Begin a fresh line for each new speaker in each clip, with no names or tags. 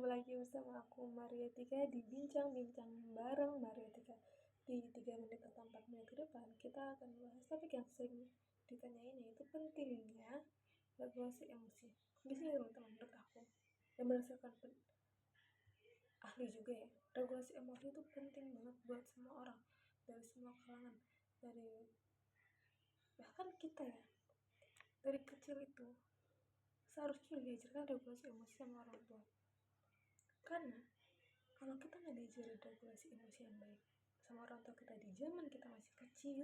Ketemu lagi bersama aku Maria Tika di Bincang-Bincang bareng Maria Tika. Di 3 menit atau 4 menit ke depan kita akan bahas topik yang sering ditanyain, yaitu pentingnya regulasi emosi. Biasanya teman-teman, menurut aku dan berdasarkan ahli juga ya, regulasi emosi itu penting banget buat semua orang, dari semua kalangan, dari bahkan kita ya, dari kecil itu seharusnya diajarkan regulasi emosi sama orang tua. Karena kalau kita nggak diajarin regulasi emosi yang baik sama orang tua kita di zaman kita masih kecil,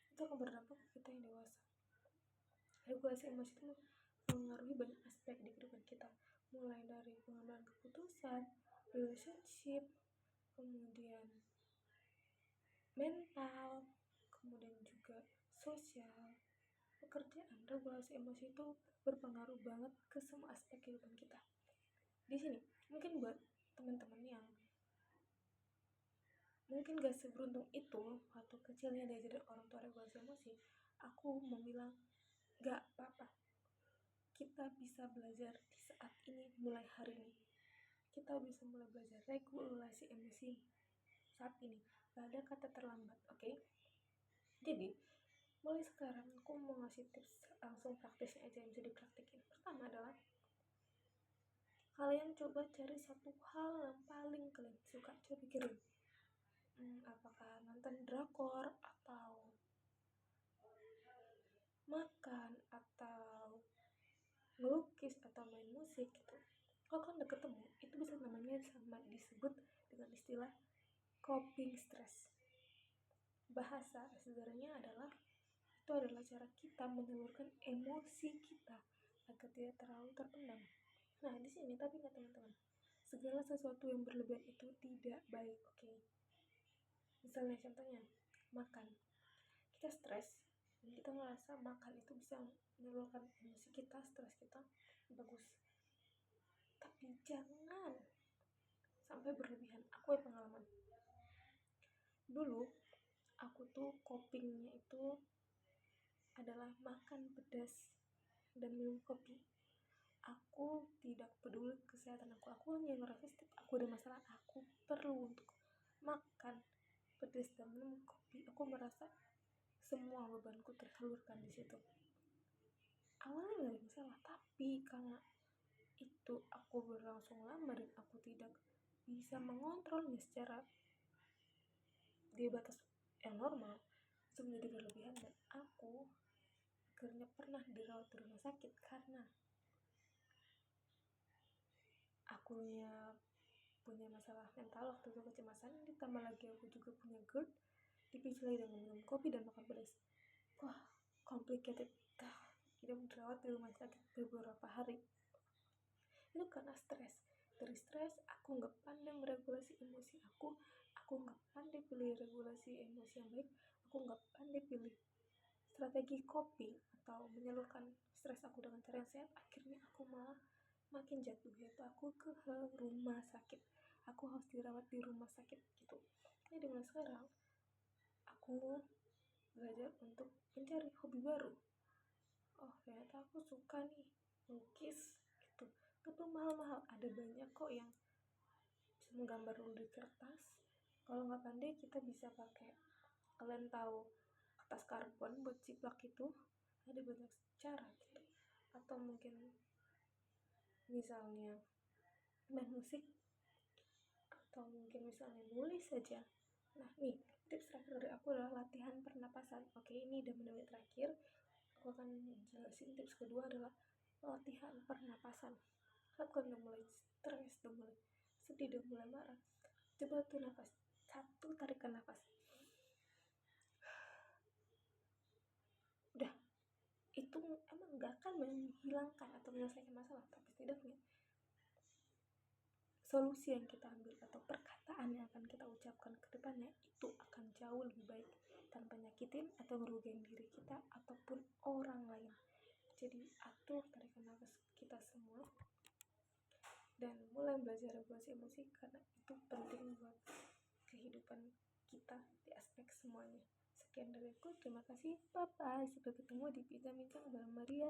itu akan berdampak ke kita yang dewasa. Regulasi emosi itu mengaruhi banyak aspek di kehidupan kita, mulai dari pengambilan keputusan, relationship, kemudian mental, kemudian juga sosial, pekerjaan. Regulasi emosi itu berpengaruh banget ke semua aspek kehidupan kita. Di sini mungkin buat teman-teman yang mungkin gak seberuntung itu waktu kecilnya diajarin orang tua regulasi emosi, aku mau bilang gak apa-apa, kita bisa belajar di saat ini. Mulai hari ini kita bisa mulai belajar regulasi emosi saat ini. Gak ada kata terlambat, oke? Jadi mulai sekarang aku mau ngasih tips langsung praktisnya aja yang bisa dipraktikin. Pertama adalah kalian coba cari satu hal yang paling kalian suka. Coba pikirin, apakah nonton drakor, atau makan, atau melukis, atau main musik gitu. Kalau kalian udah ketemu, itu bisa namanya sama disebut dengan istilah coping stress. Bahasa sebenarnya adalah itu adalah cara kita menyalurkan emosi kita agar tidak terlalu terpendam. Nah, di sini tapi nggak teman-teman, segala sesuatu yang berlebihan itu tidak baik, oke? Misalnya contohnya makan, kita stres dan kita ngerasa makan itu bisa menyalurkan emosi kita, stres kita, bagus. Tapi jangan sampai berlebihan. Aku yang pengalaman dulu, aku tuh copingnya itu adalah makan pedas dan minum kopi. Aku tidak peduli kesehatan aku hanya ngerasa setiap aku ada masalah, aku perlu untuk makan pedas dan minum kopi. Aku merasa semua bebanku tersalurkan di situ. Awalnya nggak ada masalah, tapi karena itu aku berlangsung lama dan aku tidak bisa mengontrolnya secara di batas yang normal, itu menjadi berlebihan dan aku akhirnya pernah dirawat di rumah sakit karena akunya punya masalah mental waktu itu, kecemasan, ditambah lagi aku juga punya GERD, dipicu lagi dengan minum kopi dan makan pedas. Wah, complicated. Kita dirawat di rumah sakit beberapa hari. Itu karena stres. Dari stres, aku nggak pandai meregulasi emosi aku nggak pandai pilih regulasi emosi yang baik, aku nggak pandai pilih strategi coping atau menyalurkan stres aku dengan cara yang sehat. Akhirnya aku malah makin jatuh, yaitu aku ke rumah sakit. Aku harus dirawat di rumah sakit gitu. Ini dengan sekarang aku belajar untuk mencari hobi baru. Oh, ternyata aku suka nih lukis gitu. Itu mahal-mahal, ada banyak kok yang bisa menggambar dulu di kertas. Kalau nggak pandai, kita bisa pakai, kalian tahu kertas karbon buat ciplak itu, ada banyak cara gitu. Atau mungkin misalnya main musik, atau mungkin misalnya nulis saja. Nah, nih tips terakhir dari aku adalah latihan pernapasan. Oke, ini udah menit terakhir. Aku akan jelasin tips kedua adalah latihan pernapasan. Saat kalian udah mulai stres, udah mulai sedih, udah mulai marah, coba tuh nafas. Satu, tarikan nafas. Udah, itu emang gak akan menghilangkan atau menyelesaikan masalah, tapi setidaknya solusi yang kita ambil atau perkataan yang akan kita ucapkan ke depannya itu akan jauh lebih baik tanpa nyakitin atau ngerugiin diri kita ataupun orang lain. Jadi atur tarikan nafas kita semua dan mulai belajar regulasi emosi, karena itu penting buat kehidupan kita di aspek semuanya. Sekian dari aku, terima kasih, bye bye, sampai ketemu di Bincang-Bincang bareng Maria.